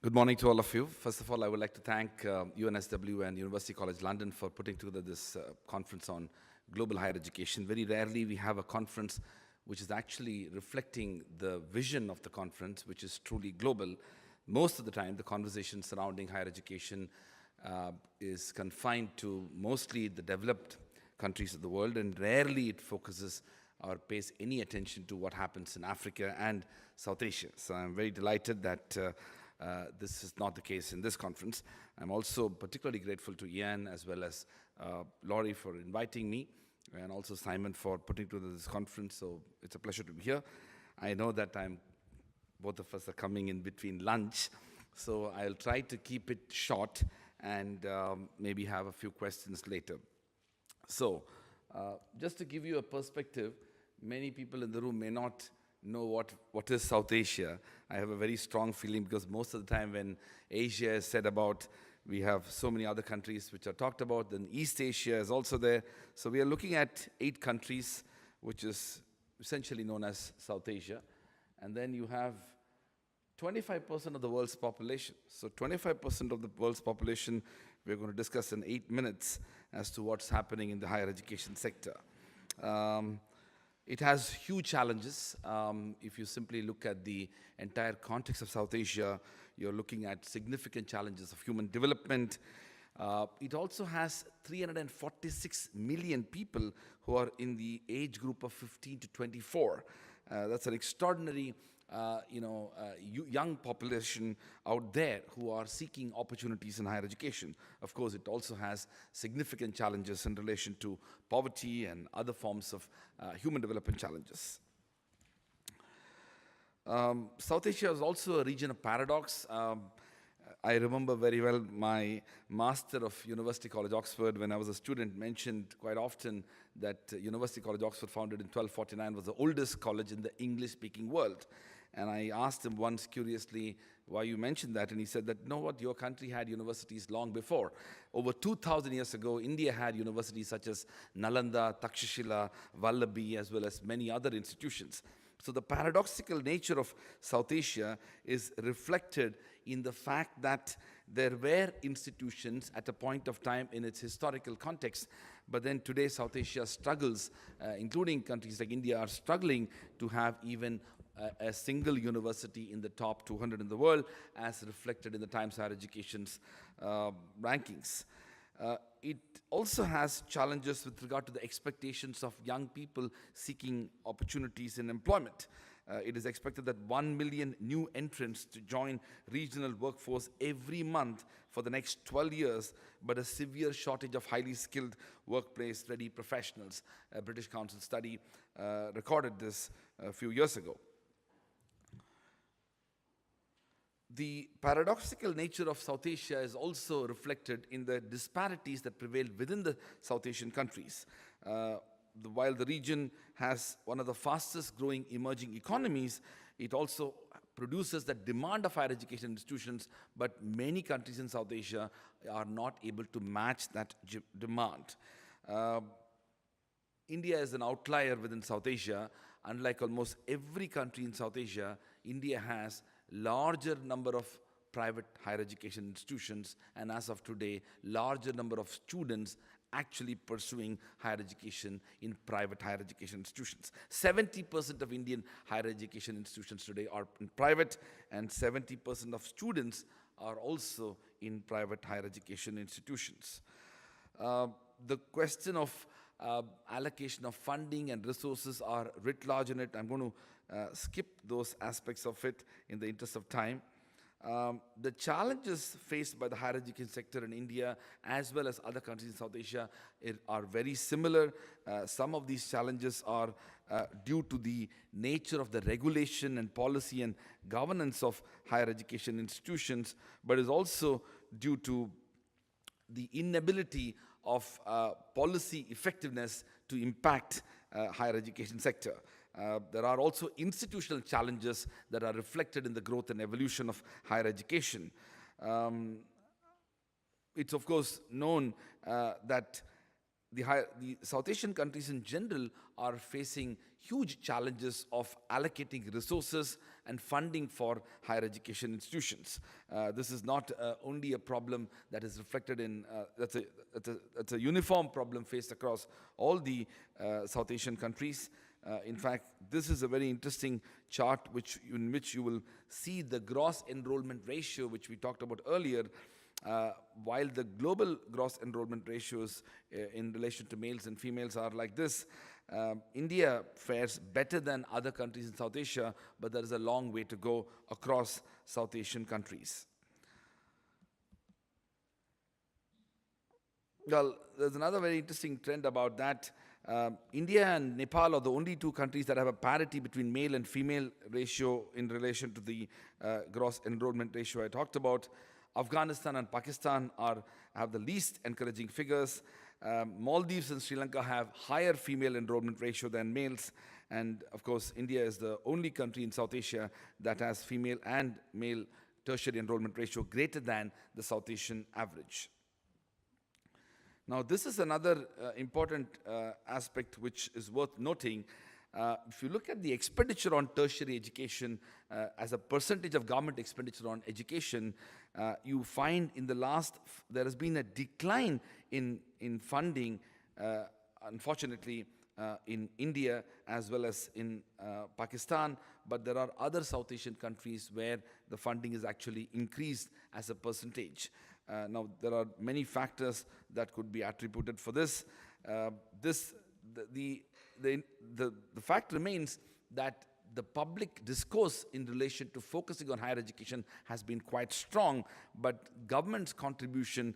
Good morning to all of you. First of all, I would like to thank UNSW and University College London for putting together this conference on global higher education. Very rarely we have a conference which is actually reflecting the vision of the conference, which is truly global. Most of the time, the conversation surrounding higher education is confined to mostly the developed countries of the world, and rarely it focuses or pays any attention to what happens in Africa and South Asia. So I'm very delighted that this is not the case in this conference. I'm also particularly grateful to Ian as well as Laurie for inviting me, and also Simon for putting together this conference. So it's a pleasure to be here. I know that both of us are coming in between lunch, so I'll try to keep it short and maybe have a few questions later. So just to give you a perspective, many people in the room may not know what is South Asia. I have a very strong feeling because most of the time when Asia is said about, we have so many other countries which are talked about. Then East Asia is also there. So we are looking at 8 countries, which is essentially known as South Asia. And then you have 25% of the world's population. So 25% of the world's population, we're going to discuss in 8 minutes as to what's happening in the higher education sector. It has huge challenges. If you simply look at the entire context of South Asia, you're looking at significant challenges of human development. It also has 346 million people who are in the age group of 15 to 24. That's an extraordinary young population out there who are seeking opportunities in higher education. Of course, it also has significant challenges in relation to poverty and other forms of human development challenges. South Asia is also a region of paradox. I remember very well my master of University College Oxford, when I was a student, mentioned quite often that University College Oxford, founded in 1249, was the oldest college in the English-speaking world. And I asked him once curiously why you mentioned that, and he said that, no, what, your country had universities long before. Over 2,000 years ago, India had universities such as Nalanda, Takshashila, Vallabhi, as well as many other institutions. So the paradoxical nature of South Asia is reflected in the fact that there were institutions at a point of time in its historical context, but then today South Asia struggles, including countries like India, are struggling to have even a single university in the top 200 in the world, as reflected in the Times Higher Education's rankings. It also has challenges with regard to the expectations of young people seeking opportunities in employment. It is expected that 1 million new entrants to join regional workforce every month for the next 12 years, but a severe shortage of highly skilled workplace-ready professionals. A British Council study recorded this a few years ago. The paradoxical nature of South Asia is also reflected in the disparities that prevail within the South Asian countries. While the region has one of the fastest growing emerging economies, it also produces the demand of higher education institutions, but many countries in South Asia are not able to match that demand. India is an outlier within South Asia. Unlike almost every country in South Asia, India has larger number of private higher education institutions, and as of today, larger number of students actually pursuing higher education in private higher education institutions. 70% of Indian higher education institutions today are in private, and 70% of students are also in private higher education institutions. The question of allocation of funding and resources are writ large in it. I'm going to skip those aspects of it in the interest of time. The challenges faced by the higher education sector in India as well as other countries in South Asia are very similar. Some of these challenges are due to the nature of the regulation and policy and governance of higher education institutions, but is also due to the inability of policy effectiveness to impact higher education sector. There are also institutional challenges that are reflected in the growth and evolution of higher education. It's of course known that the South Asian countries in general are facing huge challenges of allocating resources and funding for higher education institutions. This is not only a problem that is reflected in, that's a uniform problem faced across all the South Asian countries. In fact, this is a very interesting chart in which you will see the gross enrollment ratio, which we talked about earlier. While the global gross enrollment ratios in relation to males and females are like this, India fares better than other countries in South Asia, but there is a long way to go across South Asian countries. Well, there's another very interesting trend about that. India and Nepal are the only two countries that have a parity between male and female ratio in relation to the gross enrollment ratio I talked about. Afghanistan and Pakistan have the least encouraging figures. Maldives and Sri Lanka have higher female enrollment ratio than males. And of course, India is the only country in South Asia that has female and male tertiary enrollment ratio greater than the South Asian average. Now, this is another important aspect which is worth noting. If you look at the expenditure on tertiary education as a percentage of government expenditure on education, you find in the last, there has been a decline in funding, unfortunately, in India as well as in Pakistan, but there are other South Asian countries where the funding is actually increased as a percentage. Now, there are many factors that could be attributed for this. The fact remains that the public discourse in relation to focusing on higher education has been quite strong, but government's contribution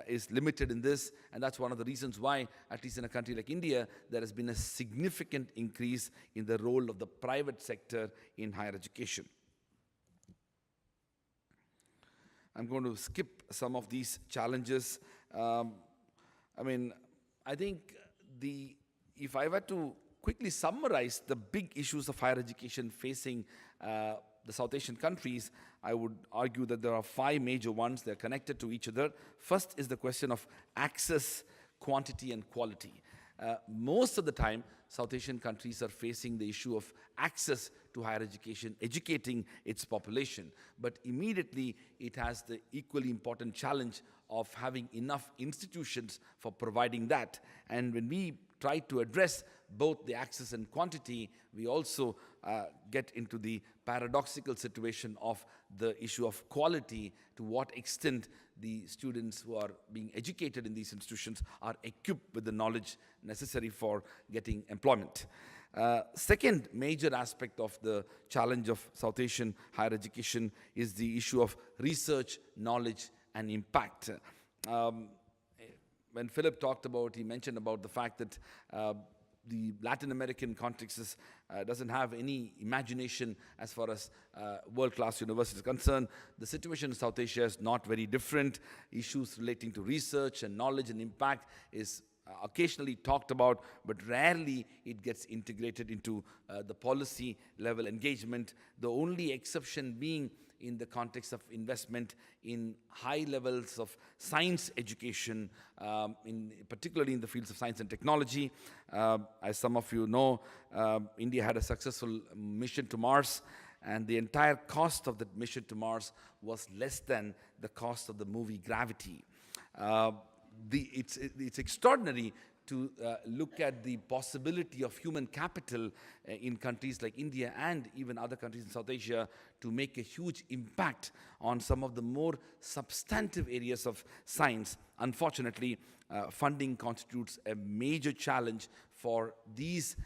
is limited in this, and that's one of the reasons why, at least in a country like India, there has been a significant increase in the role of the private sector in higher education. I'm going to skip some of these challenges. I think if I were to quickly summarize the big issues of higher education facing the South Asian countries, I would argue that there are 5 major ones. They're connected to each other. First is the question of access, quantity, and quality. Most of the time, South Asian countries are facing the issue of access to higher education, educating its population. But immediately, it has the equally important challenge of having enough institutions for providing that. And when we try to address both the access and quantity, we also get into the paradoxical situation of the issue of quality, to what extent the students who are being educated in these institutions are equipped with the knowledge necessary for getting employment. Second major aspect of the challenge of South Asian higher education is the issue of research, knowledge, and impact. When Philip talked about, he mentioned about the fact that the Latin American context doesn't have any imagination as far as world-class universities is concerned. The situation in South Asia is not very different. Issues relating to research and knowledge and impact is occasionally talked about, but rarely it gets integrated into the policy level engagement. The only exception being in the context of investment in high levels of science education, particularly in the fields of science and technology. As some of you know, India had a successful mission to Mars, and the entire cost of that mission to Mars was less than the cost of the movie Gravity. It's extraordinary to look at the possibility of human capital in countries like India and even other countries in South Asia to make a huge impact on some of the more substantive areas of science. Unfortunately, funding constitutes a major challenge for these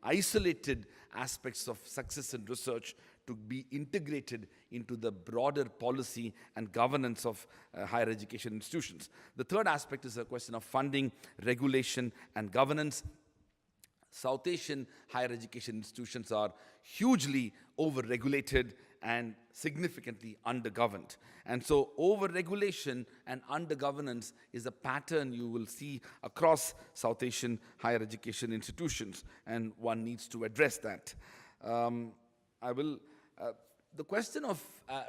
isolated aspects of success in research to be integrated into the broader policy and governance of higher education institutions. The third aspect is a question of funding, regulation, and governance. South Asian higher education institutions are hugely over-regulated and significantly under-governed. And so over-regulation and under-governance is a pattern you will see across South Asian higher education institutions, and one needs to address that. The question of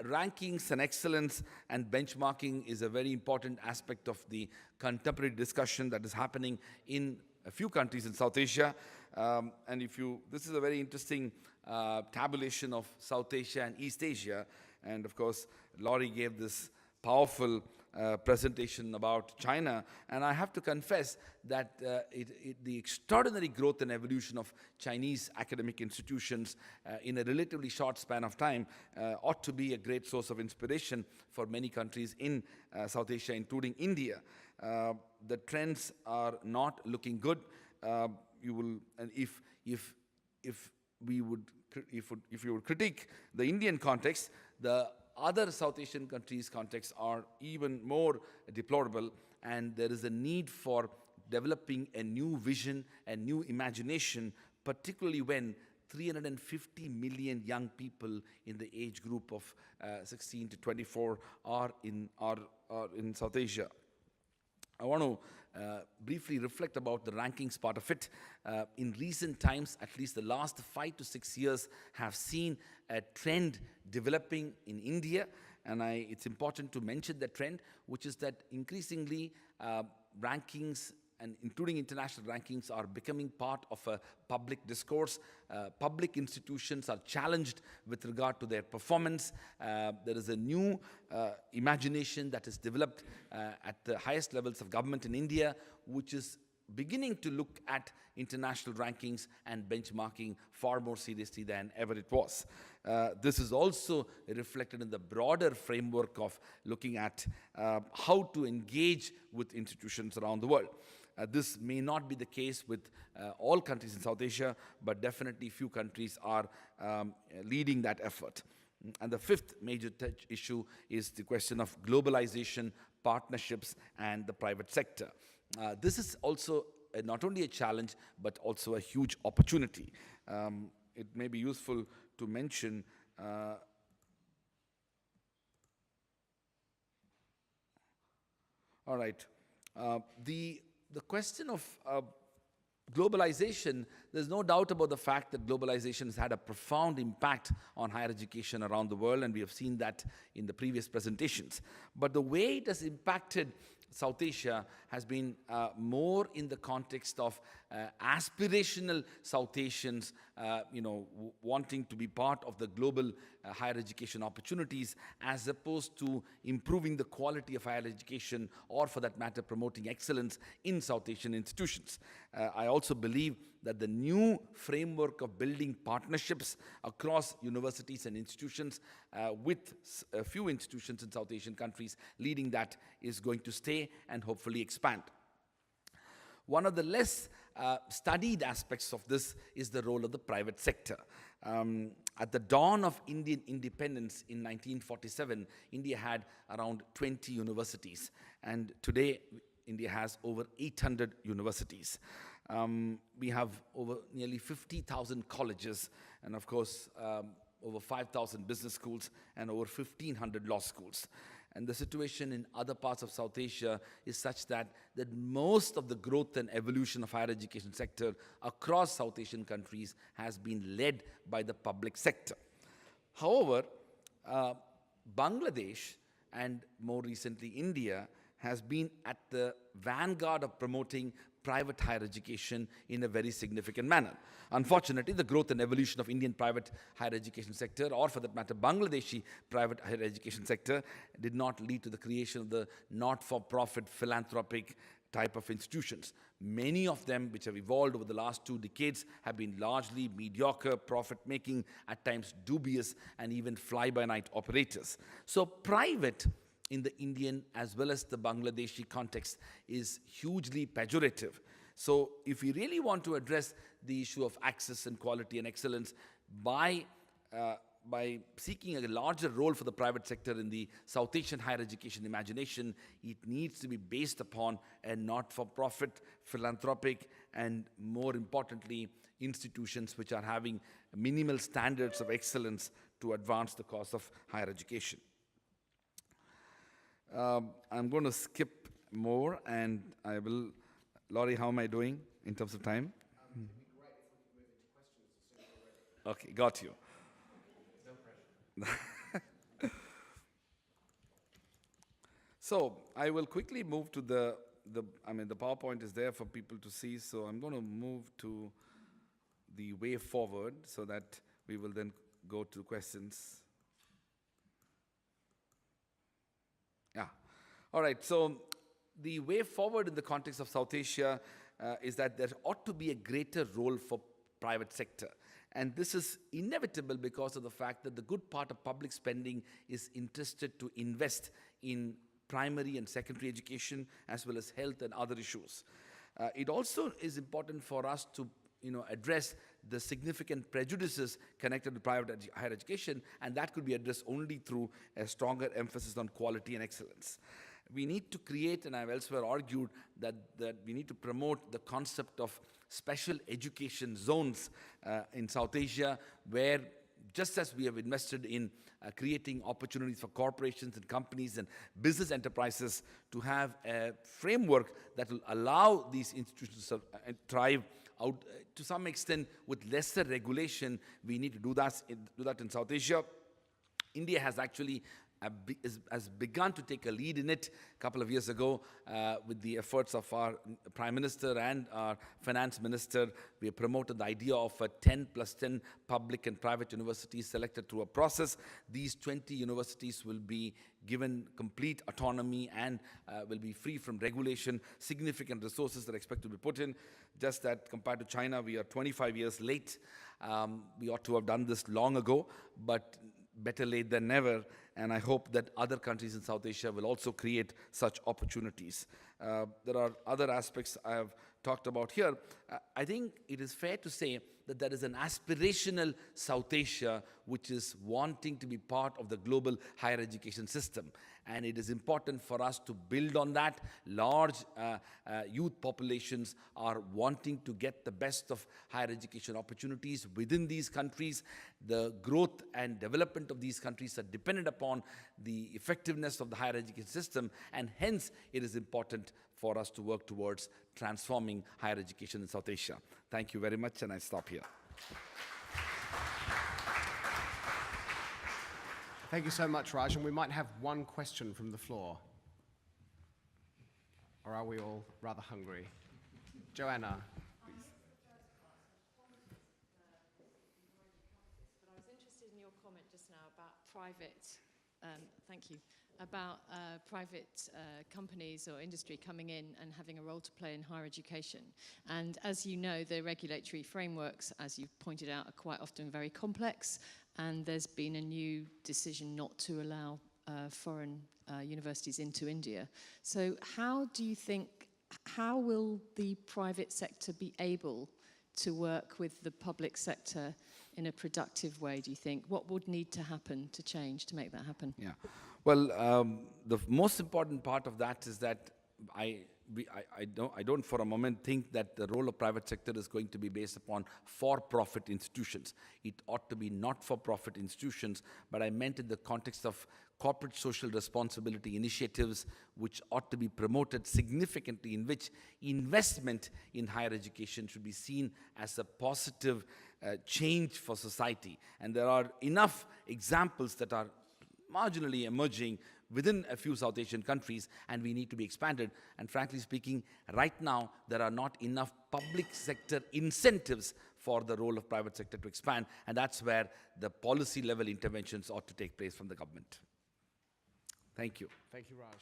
rankings and excellence and benchmarking is a very important aspect of the contemporary discussion that is happening in a few countries in South Asia. And this is a very interesting tabulation of South Asia and East Asia. And of course, Laurie gave this powerful presentation about China. And I have to confess that the extraordinary growth and evolution of Chinese academic institutions in a relatively short span of time ought to be a great source of inspiration for many countries in South Asia, including India. The trends are not looking good. And if you would critique the Indian context, the other South Asian countries' contexts are even more deplorable, and there is a need for developing a new vision, a new imagination, particularly when 350 million young people in the age group of 16 to 24 are in South Asia. I want to briefly reflect about the rankings part of it. In recent times, at least the last 5 to 6 years, have seen a trend developing in India, and it's important to mention the trend, which is that increasingly rankings, and including international rankings, are becoming part of a public discourse. Public institutions are challenged with regard to their performance. There is a new imagination that is developed at the highest levels of government in India, which is beginning to look at international rankings and benchmarking far more seriously than ever it was. This is also reflected in the broader framework of looking at how to engage with institutions around the world. This may not be the case with all countries in South Asia, but definitely few countries are leading that effort. And the fifth major issue is the question of globalization, partnerships, and the private sector. This is also not only a challenge, but also a huge opportunity. It may be useful to mention all right. The question of globalization, there's no doubt about the fact that globalization has had a profound impact on higher education around the world, and we have seen that in the previous presentations. But the way it has impacted South Asia has been more in the context of aspirational South Asians, wanting to be part of the global higher education opportunities, as opposed to improving the quality of higher education, or for that matter, promoting excellence in South Asian institutions. I also believe that the new framework of building partnerships across universities and institutions with a few institutions in South Asian countries leading that is going to stay and hopefully expand. One of the less studied aspects of this is the role of the private sector. At the dawn of Indian independence in 1947, India had around 20 universities, and today India has over 800 universities. We have over nearly 50,000 colleges, and of course over 5,000 business schools and over 1,500 law schools. And the situation in other parts of South Asia is such that most of the growth and evolution of higher education sector across South Asian countries has been led by the public sector. However, Bangladesh and more recently India has been at the vanguard of promoting private higher education in a very significant manner. Unfortunately, the growth and evolution of Indian private higher education sector, or for that matter, Bangladeshi private higher education sector, did not lead to the creation of the not-for-profit philanthropic type of institutions. Many of them, which have evolved over the last 2 decades, have been largely mediocre, profit-making, at times dubious, and even fly-by-night operators. So private in the Indian as well as the Bangladeshi context is hugely pejorative. So if we really want to address the issue of access and quality and excellence by seeking a larger role for the private sector in the South Asian higher education imagination, it needs to be based upon a not-for-profit, philanthropic, and more importantly, institutions which are having minimal standards of excellence to advance the cause of higher education. I'm going to skip more, and I will. Laurie, how am I doing in terms of time? It'd be great if we could move into questions as soon as you're ready. Okay, got you. No pressure. So I will quickly move to the PowerPoint is there for people to see, so I'm going to move to the way forward so that we will then go to questions. Yeah. All right. So the way forward in the context of South Asia is that there ought to be a greater role for private sector. And this is inevitable because of the fact that the good part of public spending is interested to invest in primary and secondary education as well as health and other issues. It also is important for us to address the significant prejudices connected to private higher education, and that could be addressed only through a stronger emphasis on quality and excellence. We need to create, and I've elsewhere argued that we need to promote the concept of special education zones in South Asia, where just as we have invested in creating opportunities for corporations and companies and business enterprises to have a framework that will allow these institutions to thrive out to some extent with lesser regulation, we need to do that in South Asia. India has actually has begun to take a lead in it a couple of years ago with the efforts of our Prime Minister and our Finance Minister. We have promoted the idea of a 10+10 public and private universities selected through a process. These 20 universities will be given complete autonomy and will be free from regulation. Significant resources are expected to be put in. Just that compared to China, we are 25 years late. We ought to have done this long ago, but better late than never, and I hope that other countries in South Asia will also create such opportunities. There are other aspects I have talked about here. I think it is fair to say that there is an aspirational South Asia which is wanting to be part of the global higher education system. And it is important for us to build on that. Large youth populations are wanting to get the best of higher education opportunities within these countries. The growth and development of these countries are dependent upon the effectiveness of the higher education system, and hence it is important for us to work towards transforming higher education in South Asia. Thank you very much, and I stop here. Thank you so much, Raj. And we might have one question from the floor. Or are we all rather hungry? Joanna. But I was interested in your comment just now about private, thank you, about private companies or industry coming in and having a role to play in higher education. And as you know, the regulatory frameworks, as you've pointed out, are quite often very complex. And there's been a new decision not to allow foreign universities into India. So how do you think, how will the private sector be able to work with the public sector in a productive way, do you think? What would need to happen to change to make that happen? Yeah. Well, the most important part of that is that I don't for a moment think that the role of private sector is going to be based upon for-profit institutions. It ought to be not-for-profit institutions, but I meant in the context of corporate social responsibility initiatives which ought to be promoted significantly, in which investment in higher education should be seen as a positive change for society. And there are enough examples that are marginally emerging within a few South Asian countries, and we need to be expanded. And frankly speaking, right now, there are not enough public sector incentives for the role of private sector to expand, and that's where the policy level interventions ought to take place from the government. Thank you. Thank you, Raj.